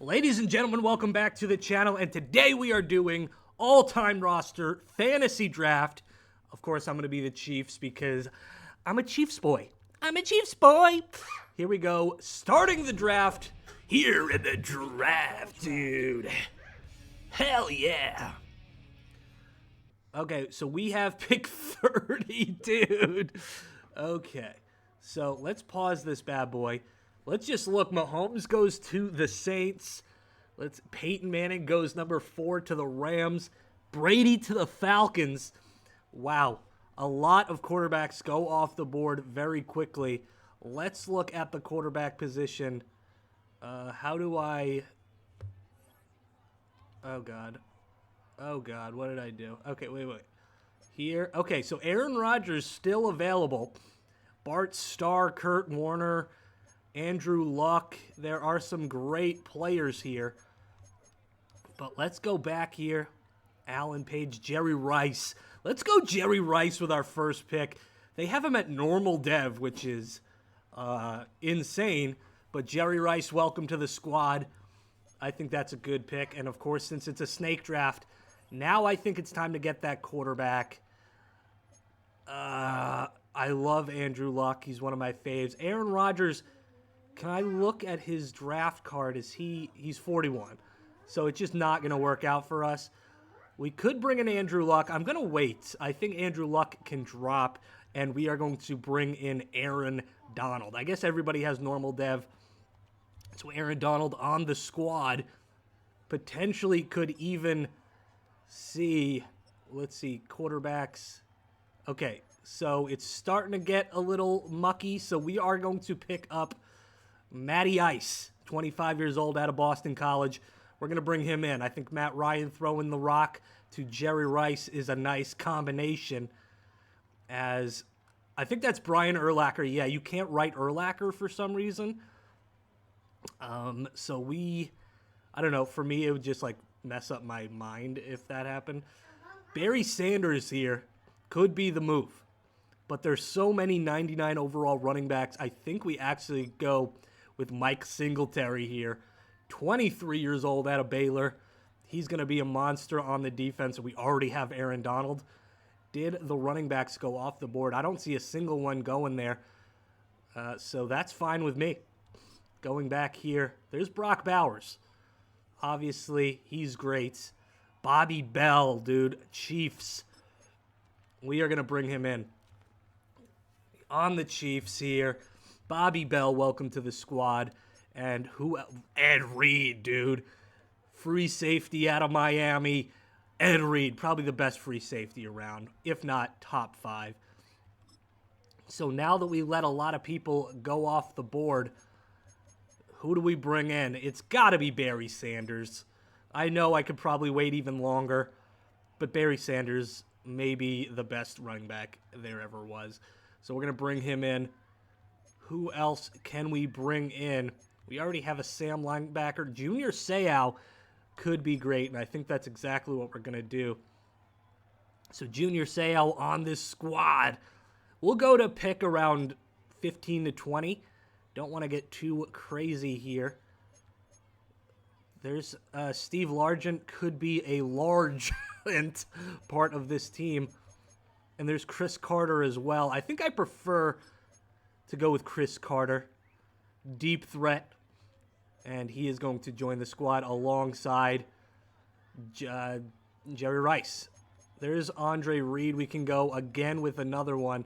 Ladies and gentlemen, welcome back to the channel, and today we are doing all-time roster fantasy draft. Of course, I'm going to be the Chiefs because I'm a Chiefs boy. I'm a Chiefs boy. Here we go, starting the draft here in the draft, dude. Hell yeah. Okay, so we have pick 30, dude. Okay, so let's pause this bad boy. Let's just look. Mahomes goes to the Saints. Peyton Manning goes number 4 to the Rams. Brady to the Falcons. Wow, a lot of quarterbacks go off the board very quickly. Let's look at the quarterback position. How do I... Oh, God. Oh, God, what did I do? Okay, wait. Here. Okay, so Aaron Rodgers still available. Bart Starr, Kurt Warner, Andrew Luck. There are some great players here. But let's go back here. Alan Page, Jerry Rice. Let's go Jerry Rice with our first pick. They have him at normal dev, which is insane. But Jerry Rice, welcome to the squad. I think that's a good pick. And, of course, since it's a snake draft, now I think it's time to get that quarterback. I love Andrew Luck. He's one of my faves. Aaron Rodgers, can I look at his draft card? He's 41. So it's just not going to work out for us. We could bring in Andrew Luck. I'm going to wait. I think Andrew Luck can drop, and we are going to bring in Aaron Donald. I guess everybody has normal dev. So Aaron Donald on the squad potentially could even see, let's see, quarterbacks. Okay, so it's starting to get a little mucky, so we are going to pick up Matty Ice, 25 years old, out of Boston College. We're going to bring him in. I think Matt Ryan throwing the rock to Jerry Rice is a nice combination, as I think that's Brian Urlacher. Yeah, you can't write Urlacher for some reason. So I don't know, for me it would just like mess up my mind if that happened. Barry Sanders here could be the move, but there's so many 99 overall running backs. I think we actually go with Mike Singletary here. 23 years old, out of Baylor. He's going to be a monster on the defense. We already have Aaron Donald. Did the running backs go off the board? I don't see a single one going there. So that's fine with me. Going back here, there's Brock Bowers. Obviously, he's great. Bobby Bell, dude. Chiefs. We are going to bring him in. On the Chiefs here. Bobby Bell, welcome to the squad. And who else? Ed Reed, dude. Free safety out of Miami. Ed Reed, probably the best free safety around, if not top 5. So now that we let a lot of people go off the board, who do we bring in? It's got to be Barry Sanders. I know I could probably wait even longer, but Barry Sanders may be the best running back there ever was. So we're going to bring him in. Who else can we bring in? We already have a Sam linebacker. Junior Seau could be great, and I think that's exactly what we're going to do. So Junior Seau on this squad. We'll go to pick around 15 to 20. Don't want to get too crazy here. There's Steve Largent, could be a large part of this team. And there's Chris Carter as well. I think I prefer to go with Chris Carter. Deep threat. And he is going to join the squad alongside Jerry Rice. There's Andre Reed. We can go again with another one.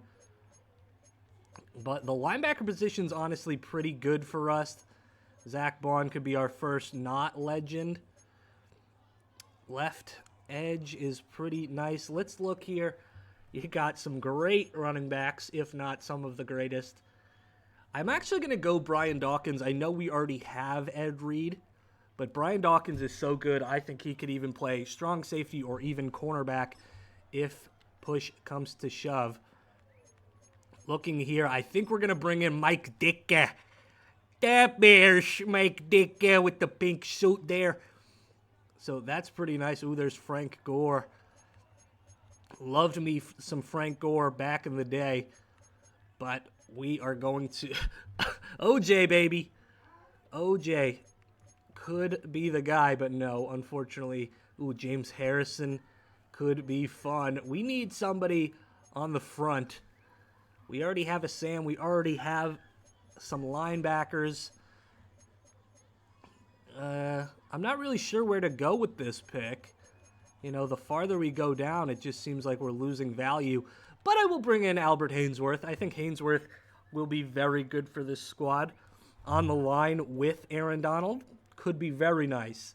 But the linebacker position's honestly pretty good for us. Zach Bond could be our first not legend. Left edge is pretty nice. Let's look here. You got some great running backs, if not some of the greatest. I'm actually going to go Brian Dawkins. I know we already have Ed Reed, but Brian Dawkins is so good, I think he could even play strong safety or even cornerback if push comes to shove. Looking here, I think we're going to bring in Mike Ditka. There's Mike Ditka with the pink suit there. So that's pretty nice. Ooh, there's Frank Gore. Loved me some Frank Gore back in the day. But we are going to... OJ, baby. OJ could be the guy, but no, unfortunately. Ooh, James Harrison could be fun. We need somebody on the front. We already have a Sam. We already have some linebackers. I'm not really sure where to go with this pick. You know, the farther we go down, it just seems like we're losing value. But I will bring in Albert Haynesworth. I think Haynesworth will be very good for this squad. On the line with Aaron Donald could be very nice.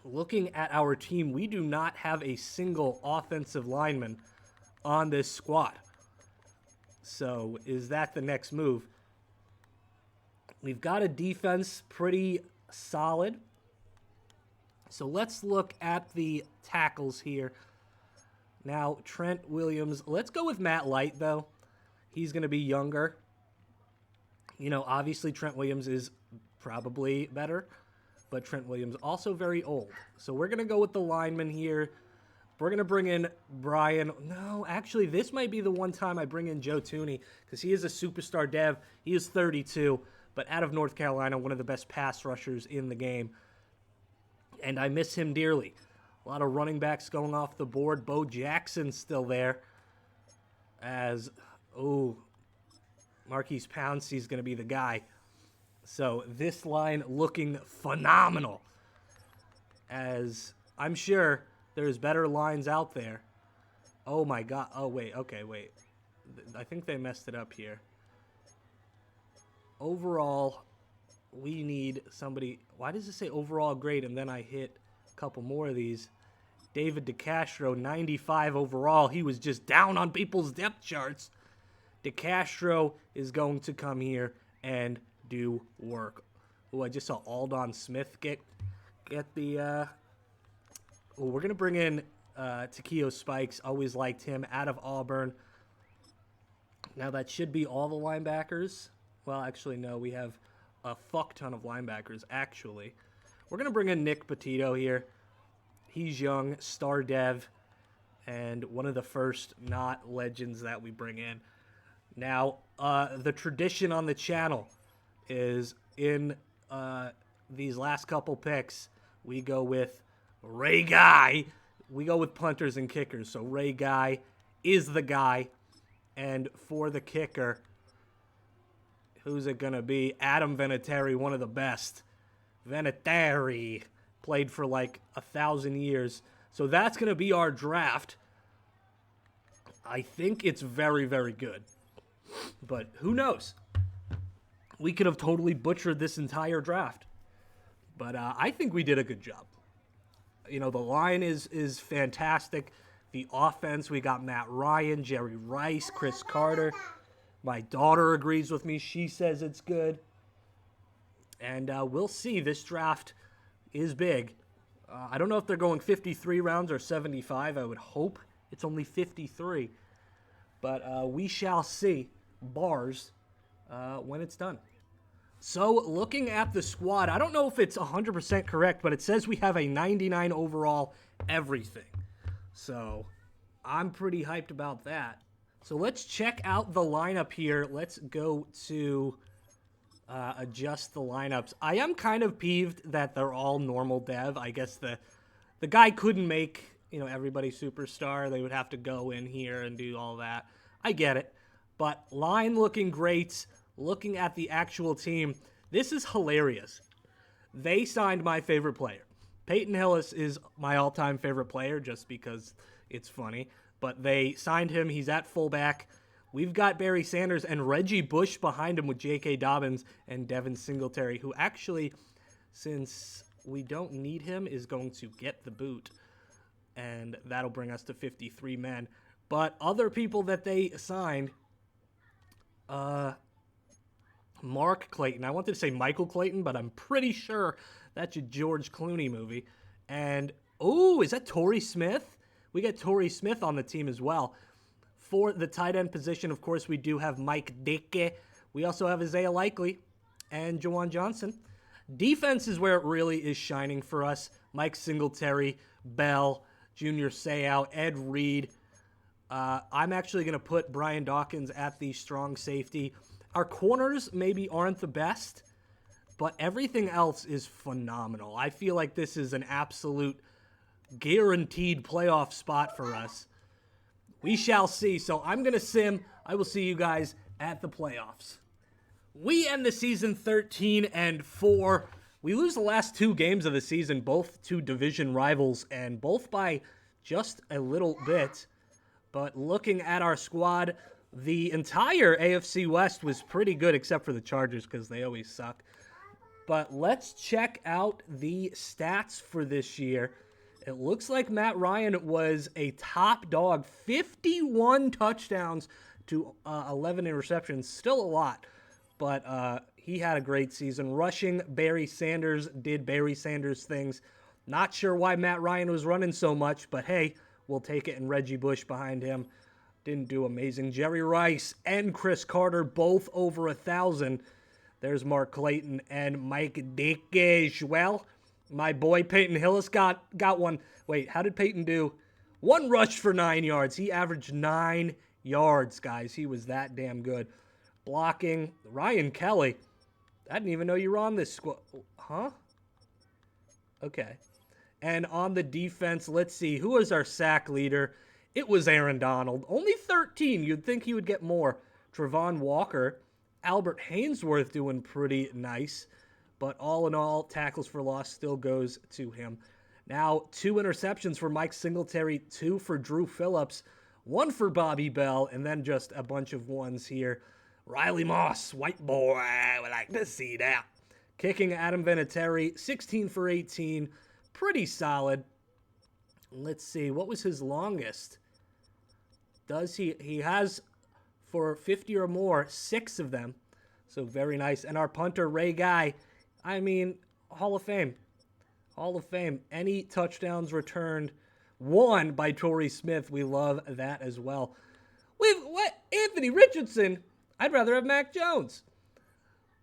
Looking at our team, we do not have a single offensive lineman on this squad. So is that the next move? We've got a defense pretty solid. So let's look at the tackles here. Now, Trent Williams. Let's go with Matt Light, though. He's going to be younger. You know, obviously Trent Williams is probably better, but Trent Williams also very old. So we're going to go with the lineman here. We're going to bring in Brian. No, actually, this might be the one time I bring in Joe Tooney because he is a superstar dev. He is 32, but out of North Carolina, one of the best pass rushers in the game. And I miss him dearly. A lot of running backs going off the board. Bo Jackson's still there. Marquise Pouncey's going to be the guy. So this line looking phenomenal. As I'm sure there's better lines out there. Oh my God. Oh, wait. Okay, wait. I think they messed it up here. Overall, we need somebody. Why does it say overall grade? And then I hit a couple more of these. David DeCastro, 95 overall. He was just down on people's depth charts. DeCastro is going to come here and do work. Oh, I just saw Aldon Smith get the... we're going to bring in Takeo Spikes. Always liked him, out of Auburn. Now, that should be all the linebackers. Well, actually, no. We have a fuck ton of linebackers, actually. We're going to bring in Nick Petito here. He's young, star dev, and one of the first not legends that we bring in. Now, the tradition on the channel is in these last couple picks, we go with Ray Guy. We go with punters and kickers. So Ray Guy is the guy. And for the kicker, who's it going to be? Adam Vinatieri, one of the best. Vinatieri played for like 1,000 years. So that's going to be our draft. I think it's very, very good. But who knows? We could have totally butchered this entire draft. But I think we did a good job. You know, the line is fantastic. The offense, we got Matt Ryan, Jerry Rice, Chris Carter. My daughter agrees with me. She says it's good. And we'll see. This draft is big. I don't know if they're going 53 rounds or 75. I would hope it's only 53. But we shall see. Bars when it's done. So looking at the squad, I don't know if it's 100% correct, but it says we have a 99 overall everything. So I'm pretty hyped about that. So let's check out the lineup here. Let's go to adjust the lineups. I am kind of peeved that they're all normal dev. I guess the guy couldn't make, you know, everybody superstar. They would have to go in here and do all that. I get it. But line looking great. Looking at the actual team, this is hilarious. They signed my favorite player. Peyton Hillis is my all-time favorite player just because it's funny. But they signed him. He's at fullback. We've got Barry Sanders and Reggie Bush behind him with J.K. Dobbins and Devin Singletary, who actually, since we don't need him, is going to get the boot. And that'll bring us to 53 men. But other people that they signed... Mark Clayton. I wanted to say Michael Clayton, but I'm pretty sure that's a George Clooney movie. And, is that Torrey Smith? We got Torrey Smith on the team as well. For the tight end position, of course, we do have Mike Dickey. We also have Isaiah Likely and Jawan Johnson. Defense is where it really is shining for us. Mike Singletary, Bell, Junior Seau, Ed Reed. I'm actually going to put Brian Dawkins at the strong safety. Our corners maybe aren't the best. But everything else is phenomenal. I feel like this is an absolute guaranteed playoff spot for us. We shall see. So I'm going to sim. I will see you guys at the playoffs. We end the season 13-4. We lose the last 2 games of the season, both to division rivals, and both by just a little bit. But looking at our squad, the entire AFC West was pretty good, except for the Chargers, because they always suck. But let's check out the stats for this year. It looks like Matt Ryan was a top dog. 51 touchdowns to 11 interceptions. Still a lot, but he had a great season. Rushing, Barry Sanders did Barry Sanders things. Not sure why Matt Ryan was running so much, but hey, we'll take it. And Reggie Bush behind him didn't do amazing. Jerry Rice and Chris Carter both over 1,000. There's Mark Clayton and Mike Dickish. Well, my boy Peyton Hillis got one. Wait, how did Peyton do? 1 rush for 9 yards. He averaged 9 yards, guys. He was that damn good. Blocking, Ryan Kelly. I didn't even know you were on this squad. Huh? Okay. And on the defense, let's see. Who was our sack leader? It was Aaron Donald. Only 13. You'd think he would get more. Trevon Walker. Albert Hainsworth doing pretty nice. But all in all, tackles for loss still goes to him. Now, 2 interceptions for Mike Singletary, 2 for Drew Phillips, 1 for Bobby Bell, and then just a bunch of ones here. Riley Moss, white boy, I would like to see that. Kicking, Adam Vinatieri, 16 for 18, pretty solid. Let's see, what was his longest? He has, for 50 or more, 6 of them. So very nice. And our punter, Ray Guy, I mean, Hall of Fame. Hall of Fame. Any touchdowns returned, 1 by Torrey Smith. We love that as well. Anthony Richardson? I'd rather have Mac Jones.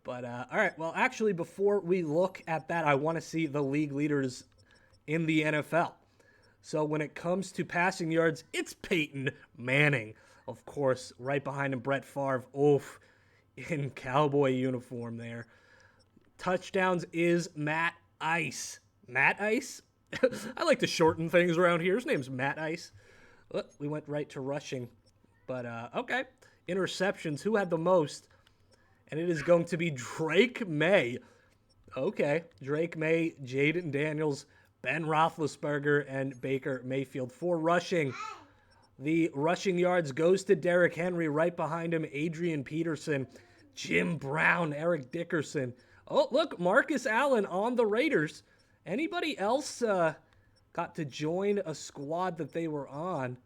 But, all right. Well, actually, before we look at that, I want to see the league leaders in the NFL. So when it comes to passing yards, it's Peyton Manning. Of course, right behind him, Brett Favre. Oof, in cowboy uniform there. Touchdowns is Matt Ice. Matt Ice? I like to shorten things around here. His name's Matt Ice. We went right to rushing. But, okay. Interceptions. Who had the most? And it is going to be Drake May. Okay. Drake May, Jaden Daniels, Ben Roethlisberger, and Baker Mayfield. For rushing. The rushing yards goes to Derrick Henry. Right behind him, Adrian Peterson, Jim Brown, Eric Dickerson. Oh, look, Marcus Allen on the Raiders. Anybody else got to join a squad that they were on?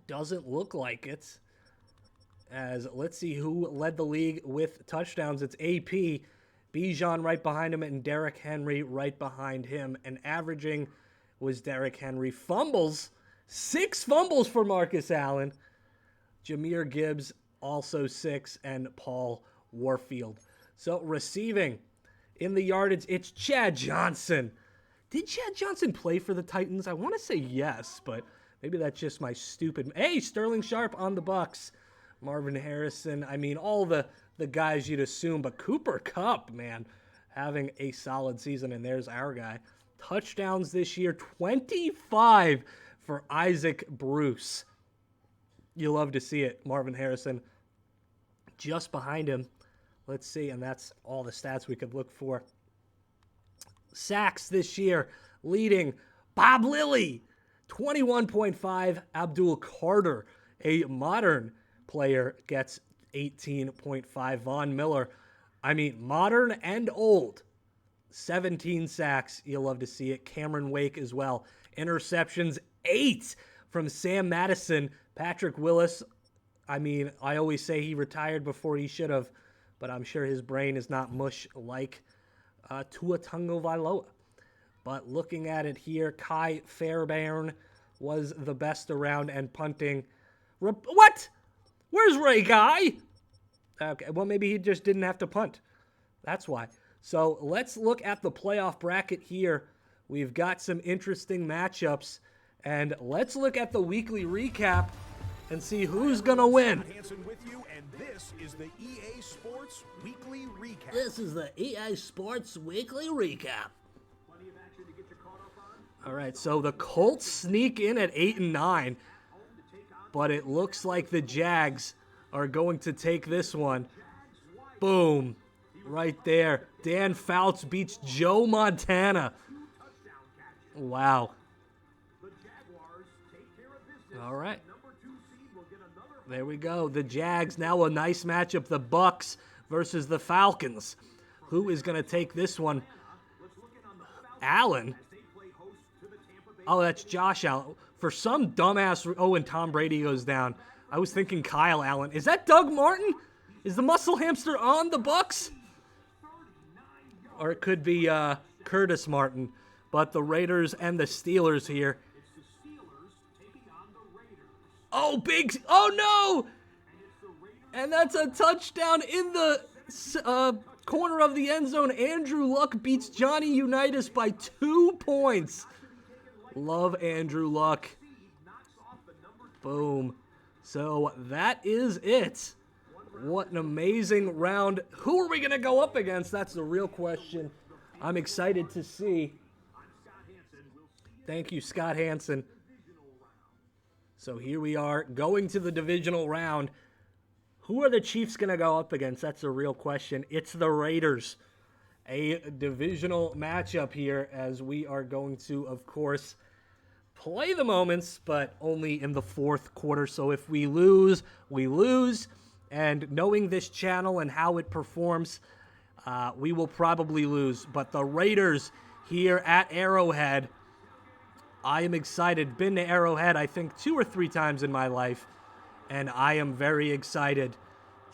Doesn't look like it. As let's see who led the league with touchdowns. It's AP. Bijan right behind him and Derrick Henry right behind him. And averaging was Derrick Henry. Fumbles. 6 fumbles for Marcus Allen. Jahmyr Gibbs also 6. And Paul Warfield. So receiving in the yardage, it's Chad Johnson. Did Chad Johnson play for the Titans? I want to say yes, but maybe that's just my stupid. Hey, Sterling Sharp on the Bucks. Marvin Harrison. I mean, all the guys you'd assume, but Cooper Kupp, man, having a solid season, and there's our guy. Touchdowns this year, 25 for Isaac Bruce. You love to see it. Marvin Harrison just behind him. Let's see, and that's all the stats we could look for. Sacks this year, leading Bob Lilly, 21.5. Abdul Carter, a modern player, gets 18.5. Von Miller, I mean, modern and old, 17 sacks. You'll love to see it. Cameron Wake as well. Interceptions, 8 from Sam Madison. Patrick Willis, I mean, I always say he retired before he should have, but I'm sure his brain is not mush like Tua Tagovailoa. But looking at it here, Kai Fairbairn was the best around and punting. What? Where's Ray Guy? Okay, well, maybe he just didn't have to punt. That's why. So let's look at the playoff bracket here. We've got some interesting matchups. And let's look at the weekly recap. and see who's going to win. With you, and this is the EA Sports Weekly Recap. This is the EA Sports Weekly Recap. All right, so the Colts sneak in at 8-9, but it looks like the Jags are going to take this one. Boom. Right there. Dan Fouts beats Joe Montana. Wow. All right. There we go. The Jags, now a nice matchup. The Bucks versus the Falcons. Who is going to take this one? Allen? Oh, that's Josh Allen. For some dumbass... Oh, and Tom Brady goes down. I was thinking Kyle Allen. Is that Doug Martin? Is the muscle hamster on the Bucks? Or it could be Curtis Martin. But the Raiders and the Steelers here. Oh, big... Oh, no! And that's a touchdown in the corner of the end zone. Andrew Luck beats Johnny Unitas by 2 points. Love Andrew Luck. Boom. So that is it. What an amazing round. Who are we going to go up against? That's the real question. I'm excited to see. Thank you, Scott Hansen. So here we are going to the divisional round. Who are the Chiefs going to go up against? That's the real question. It's the Raiders. A divisional matchup here as we are going to, of course, play the moments, but only in the fourth quarter. So if we lose, we lose. And knowing this channel and how it performs, we will probably lose. But the Raiders here at Arrowhead, I am excited. Been to Arrowhead, I think, 2 or 3 times in my life. And I am very excited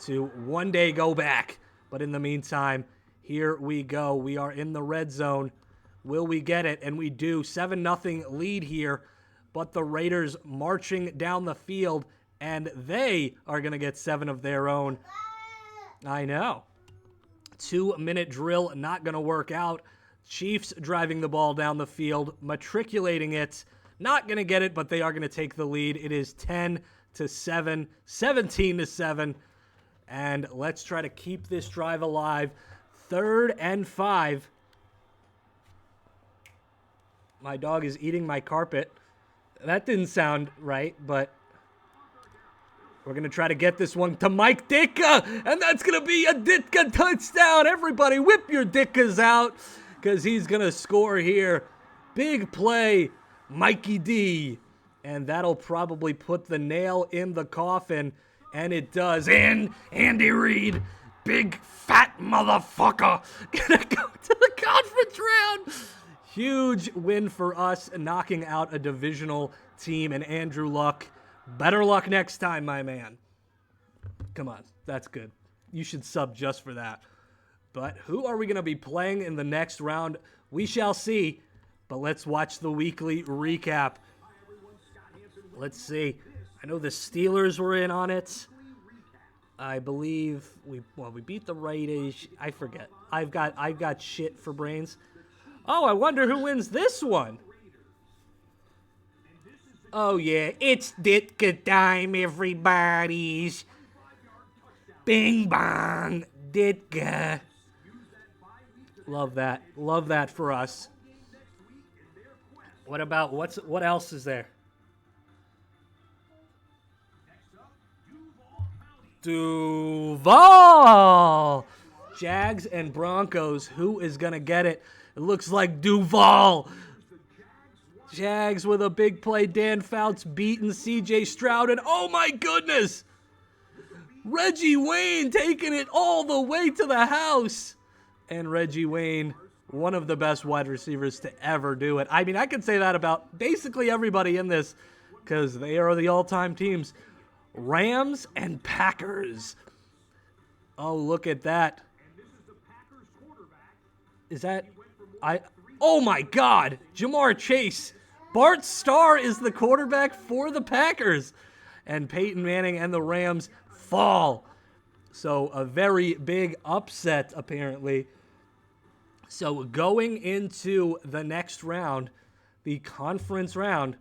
to one day go back. But in the meantime, here we go. We are in the red zone. Will we get it? And we do. 7-0 lead here. But the Raiders marching down the field. And they are going to get 7 of their own. I know. 2-minute drill not going to work out. Chiefs driving the ball down the field. Matriculating it. Not going to get it, but they are going to take the lead. It is 10-7. 17-7. And let's try to keep this drive alive. 3rd and 5. My dog is eating my carpet. That didn't sound right, but we're going to try to get this one to Mike Ditka, and that's going to be a Ditka touchdown. Everybody whip your Ditkas out because he's going to score here. Big play, Mikey D. And that'll probably put the nail in the coffin, and it does. And Andy Reid, big fat motherfucker, going to go to the conference round. Huge win for us, knocking out a divisional team, and Andrew Luck. Better luck next time, my man. Come on, that's good. You should sub just for that. But who are we going to be playing in the next round? We shall see. But let's watch the weekly recap. Let's see. I know the Steelers were in on it. I believe we beat the Raiders. I forget. I've got shit for brains. Oh, I wonder who wins this one. Oh, yeah, it's Ditka time, everybody's. Bing bong, Ditka. Love that. Love that for us. What about, what else is there? Duval. Jags and Broncos. Who is going to get it? It looks like Duval. Jags with a big play. Dan Fouts beating C.J. Stroud. And oh my goodness! Reggie Wayne taking it all the way to the house. And Reggie Wayne, one of the best wide receivers to ever do it. I mean, I could say that about basically everybody in this because they are the all-time teams. Rams and Packers. Oh, look at that. Is that... Oh my God! Jamar Chase. Bart Starr is the quarterback for the Packers. And Peyton Manning and the Rams fall. So a very big upset, apparently. So going into the next round, the conference round,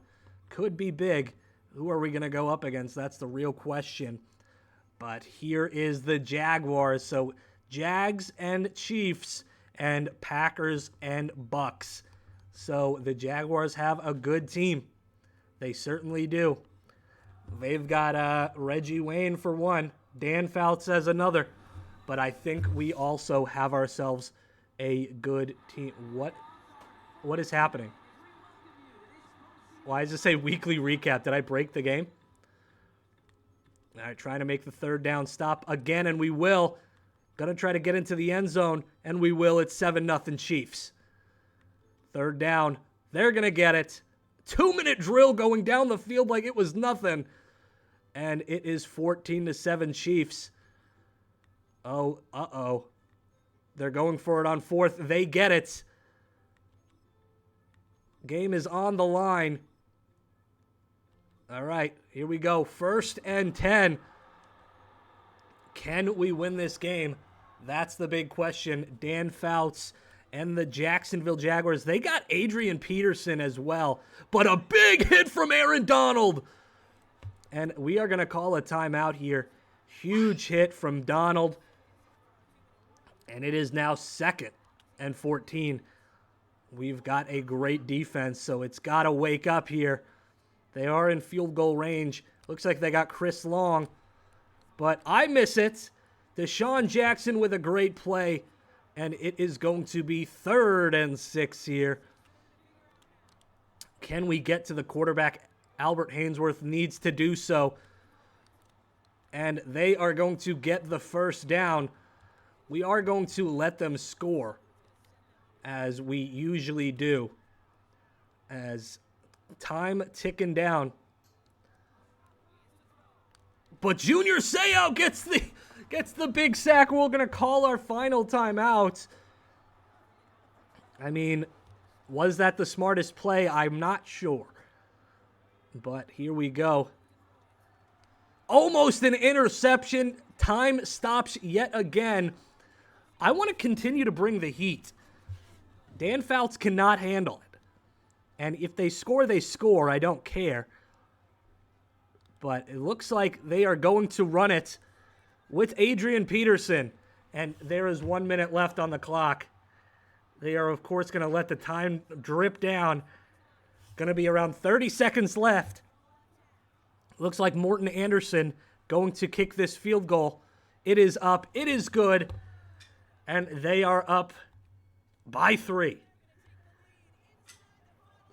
could be big. Who are we going to go up against? That's the real question. But here is the Jaguars. So Jags and Chiefs and Packers and Bucks. So the Jaguars have a good team. They certainly do. They've got Reggie Wayne for one. Dan Fouts as another. But I think we also have ourselves a good team. What is happening? Why does it say weekly recap? Did I break the game? All right, trying to make the third down stop again, and we will. Gonna try to get into the end zone, and we will. It's 7-0 Chiefs. Third down. They're gonna get it. 2-minute drill going down the field like it was nothing. And it is 14-7 Chiefs. Oh, uh-oh. They're going for it on fourth. They get it. Game is on the line. All right, here we go. 1st and 10. Can we win this game? That's the big question. Dan Fouts and the Jacksonville Jaguars, they got Adrian Peterson as well. But a big hit from Aaron Donald. And we are going to call a timeout here. Huge hit from Donald. And it is now 2nd and 14. We've got a great defense, so it's got to wake up here. They are in field goal range. Looks like they got Chris Long. But I miss it. Deshaun Jackson with a great play. And it is going to be 3rd and 6 here. Can we get to the quarterback? Albert Hainsworth needs to do so. And they are going to get the first down. We are going to let them score, as we usually do. As time ticking down. But Junior Seau gets the big sack. We're going to call our final timeout. I mean, was that the smartest play? I'm not sure. But here we go. Almost an interception. Time stops yet again. I want to continue to bring the heat. Dan Fouts cannot handle it. And if they score, they score. I don't care. But it looks like they are going to run it with Adrian Peterson. And there is 1 minute left on the clock. They are, of course, going to let the time drip down. Going to be around 30 seconds left. Looks like Morton Anderson going to kick this field goal. It is up. It is good. And they are up by 3.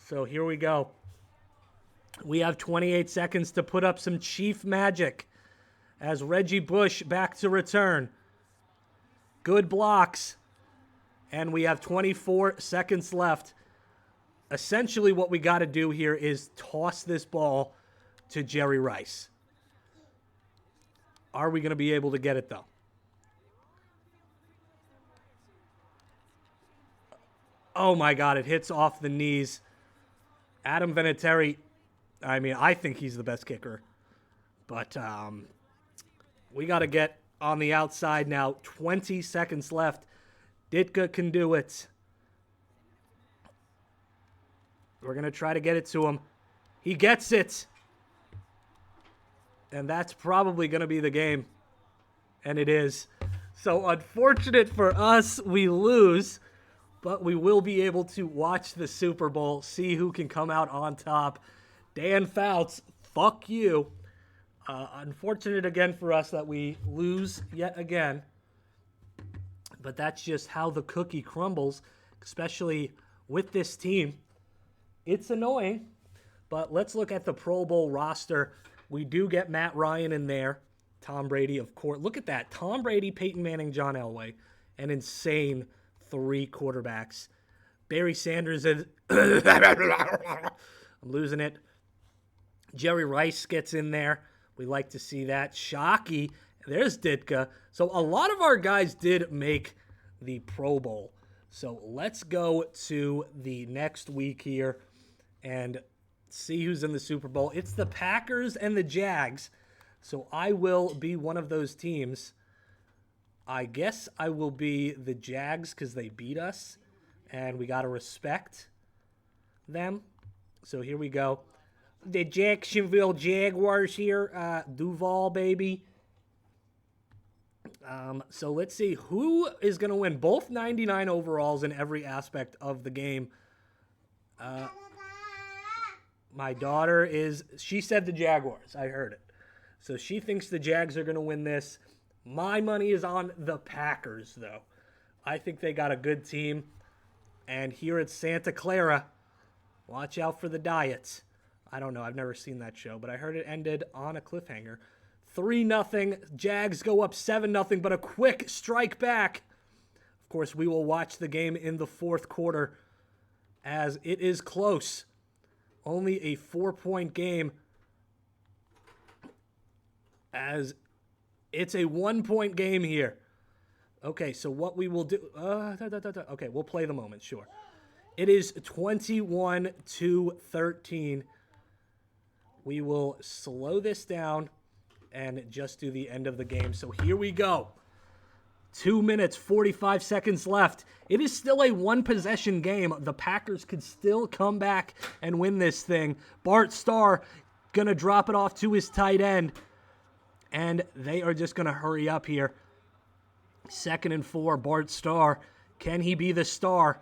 So here we go. We have 28 seconds to put up some Chief magic as Reggie Bush back to return. Good blocks. And we have 24 seconds left. Essentially what we got to do here is toss this ball to Jerry Rice. Are we going to be able to get it, though? Oh, my God. It hits off the knees. Adam Vinatieri, I mean, I think he's the best kicker. But we got to get on the outside now. 20 seconds left. Ditka can do it. We're going to try to get it to him. He gets it. And that's probably going to be the game. And it is. So unfortunate for us, we lose. But we will be able to watch the Super Bowl, see who can come out on top. Dan Fouts, fuck you. Unfortunate again for us that we lose yet again. But that's just how the cookie crumbles, especially with this team. It's annoying, but let's look at the Pro Bowl roster. We do get Matt Ryan in there. Tom Brady, of course. Look at that. Tom Brady, Peyton Manning, John Elway. An insane 3 quarterbacks. Barry Sanders is... I'm losing it. Jerry Rice gets in there. We like to see that. Shockey. There's Ditka. So a lot of our guys did make the Pro Bowl. So let's go to the next week here and see who's in the Super Bowl. It's the Packers and the Jags. So I will be one of those teams. I guess I will be the Jags because they beat us. And we got to respect them. So here we go. the Jacksonville Jaguars here. Duval, baby. So let's see who is going to win both 99 overalls in every aspect of the game. My daughter she said the Jaguars. I heard it. So she thinks the Jags are going to win this. My money is on the Packers, though. I think they got a good team. And here at Santa Clara, watch out for the diets. I don't know. I've never seen that show, but I heard it ended on a cliffhanger. 3-0. Jags go up 7-0, but a quick strike back. Of course, we will watch the game in the fourth quarter as it is close. Only a 4-point game as it's a 1-point game here. Okay, so what we will do... Okay, we'll play the moment, sure. It is 21-13. We will slow this down and just do the end of the game. So here we go. 2 minutes, 45 seconds left. It is still a one-possession game. The Packers could still come back and win this thing. Bart Starr going to drop it off to his tight end. And they are just going to hurry up here. 2nd and 4, Bart Starr. Can he be the star?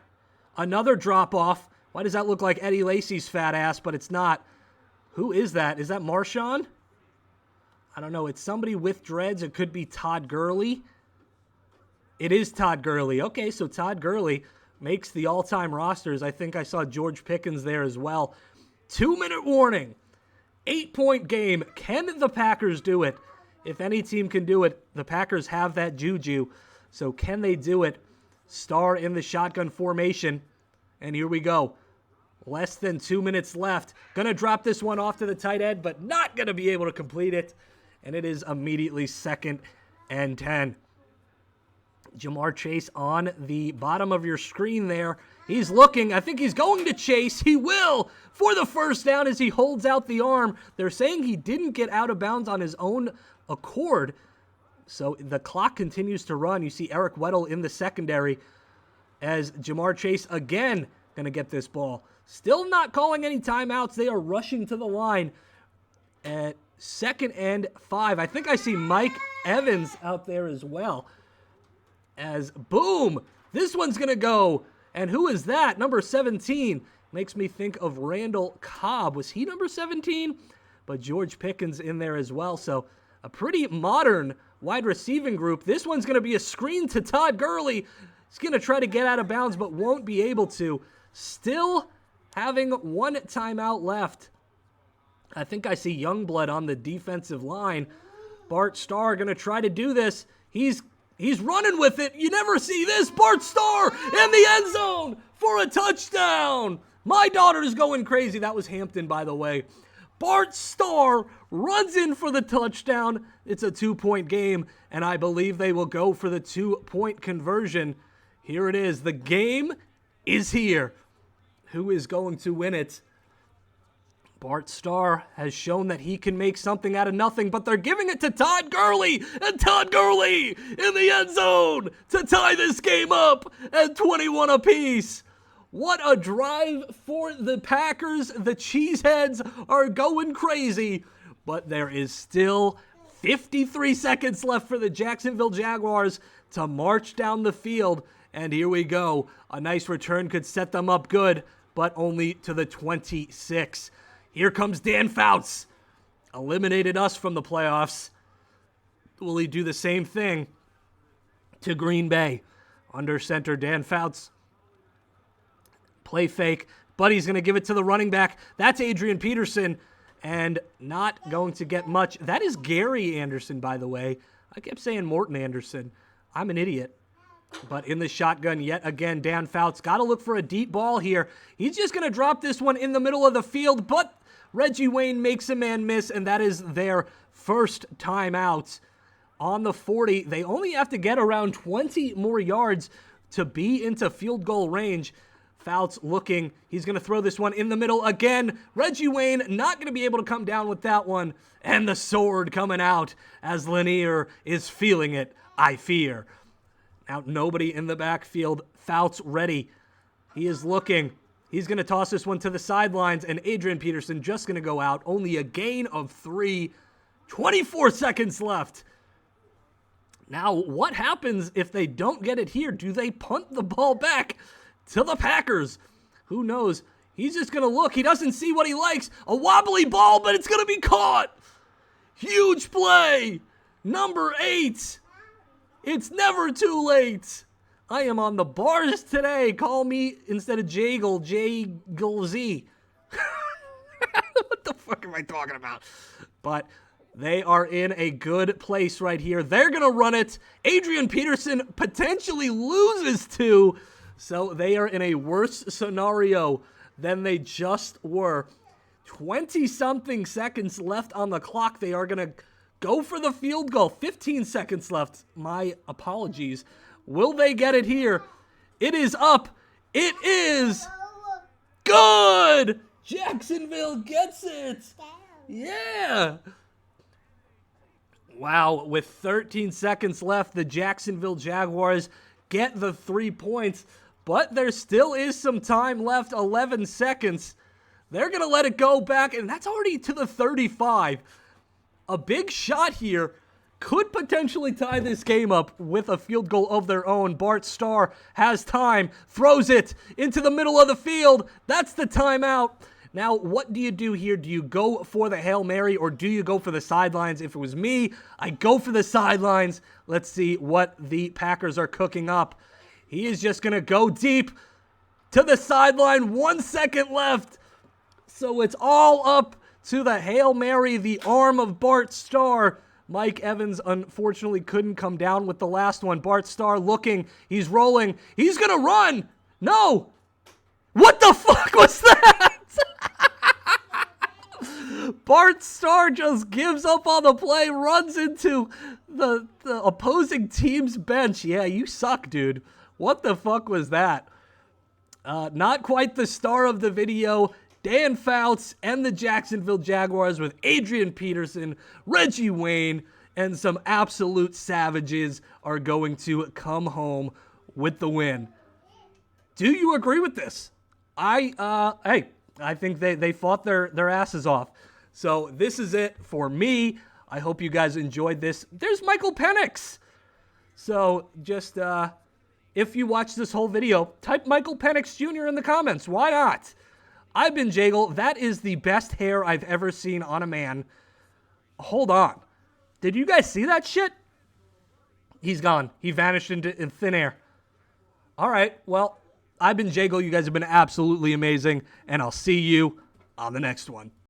Another drop-off. Why does that look like Eddie Lacy's fat ass, but it's not? Who is that? Is that Marshawn? I don't know. It's somebody with dreads. It could be Todd Gurley. It is Todd Gurley. Okay, so Todd Gurley makes the all-time rosters. I think I saw George Pickens there as well. 2-minute warning. 8-point game. Can the Packers do it? If any team can do it, the Packers have that juju. So can they do it? Starr in the shotgun formation. And here we go. Less than 2 minutes left. Gonna drop this one off to the tight end, but not gonna be able to complete it. And it is immediately 2nd and 10. Jamar Chase on the bottom of your screen there. He's looking. I think he's going to chase. He will for the first down as he holds out the arm. They're saying he didn't get out of bounds on his own accord. So the clock continues to run. You see Eric Weddle in the secondary as Jamar Chase again going to get this ball. Still not calling any timeouts. They are rushing to the line at 2nd and 5. I think I see Mike Evans out there as well. As boom, this one's going to go. And who is that? Number 17. Makes me think of Randall Cobb. Was he number 17? But George Pickens in there as well. So a pretty modern wide receiving group. This one's going to be a screen to Todd Gurley. He's going to try to get out of bounds, but won't be able to. Still having one timeout left. I think I see Youngblood on the defensive line. Bart Starr going to try to do this. He's running with it. You never see this. Bart Starr in the end zone for a touchdown. My daughter's going crazy. That was Hampton, by the way. Bart Starr runs in for the touchdown. It's a 2-point game, and I believe they will go for the 2-point conversion. Here it is. The game is here. Who is going to win it? Bart Starr has shown that he can make something out of nothing, but they're giving it to Todd Gurley, and Todd Gurley in the end zone to tie this game up at 21 apiece. What a drive for the Packers. The Cheeseheads are going crazy, but there is still 53 seconds left for the Jacksonville Jaguars to march down the field, and here we go. A nice return could set them up good, but only to the 26. Here comes Dan Fouts. Eliminated us from the playoffs. Will he do the same thing to Green Bay? Under center, Dan Fouts. Play fake, but he's going to give it to the running back. That's Adrian Peterson, and not going to get much. That is Gary Anderson, by the way. I kept saying Morton Anderson. I'm an idiot. But in the shotgun yet again, Dan Fouts. Got to look for a deep ball here. He's just going to drop this one in the middle of the field, but Reggie Wayne makes a man miss, and that is their first timeout. On the 40, they only have to get around 20 more yards to be into field goal range. Fouts looking. He's going to throw this one in the middle again. Reggie Wayne not going to be able to come down with that one. And the sword coming out as Lanier is feeling it, I fear. Now nobody in the backfield. Fouts ready. He is looking. He's going to toss this one to the sidelines, and Adrian Peterson just going to go out. Only a gain of 3. 24 seconds left. Now, what happens if they don't get it here? Do they punt the ball back to the Packers? Who knows? He's just going to look. He doesn't see what he likes. A wobbly ball, but it's going to be caught. Huge play. Number 8. It's never too late. I am on the bars today. Call me, instead of Jagel, J-G-Z. What the fuck am I talking about? But they are in a good place right here. They're going to run it. Adrian Peterson potentially loses 2. So they are in a worse scenario than they just were. 20-something seconds left on the clock. They are going to go for the field goal. 15 seconds left. My apologies. Will they get it here? It is up. It is good. Jacksonville gets it. Yeah. Wow. With 13 seconds left, the Jacksonville Jaguars get the 3 points, but there still is some time left. 11 seconds. They're going to let it go back, and that's already to the 35. A big shot here could potentially tie this game up with a field goal of their own. Bart Starr has time, throws it into the middle of the field. That's the timeout. Now, what do you do here? Do you go for the Hail Mary or do you go for the sidelines? If it was me, I'd go for the sidelines. Let's see what the Packers are cooking up. He is just going to go deep to the sideline. 1 second left. So it's all up to the Hail Mary, the arm of Bart Starr. Mike Evans, unfortunately, couldn't come down with the last one. Bart Starr looking. He's rolling. He's going to run. No. What the fuck was that? Bart Starr just gives up on the play, runs into the opposing team's bench. Yeah, you suck, dude. What the fuck was that? Not quite the star of the video. Dan Fouts and the Jacksonville Jaguars with Adrian Peterson, Reggie Wayne, and some absolute savages are going to come home with the win. Do you agree with this? I think they fought their asses off. So this is it for me. I hope you guys enjoyed this. There's Michael Penix. So just, if you watch this whole video, type Michael Penix Jr. in the comments. Why not? I've been Jagel. That is the best hair I've ever seen on a man. Hold on. Did you guys see that shit? He's gone. He vanished in thin air. All right. Well, I've been Jagel. You guys have been absolutely amazing. And I'll see you on the next one.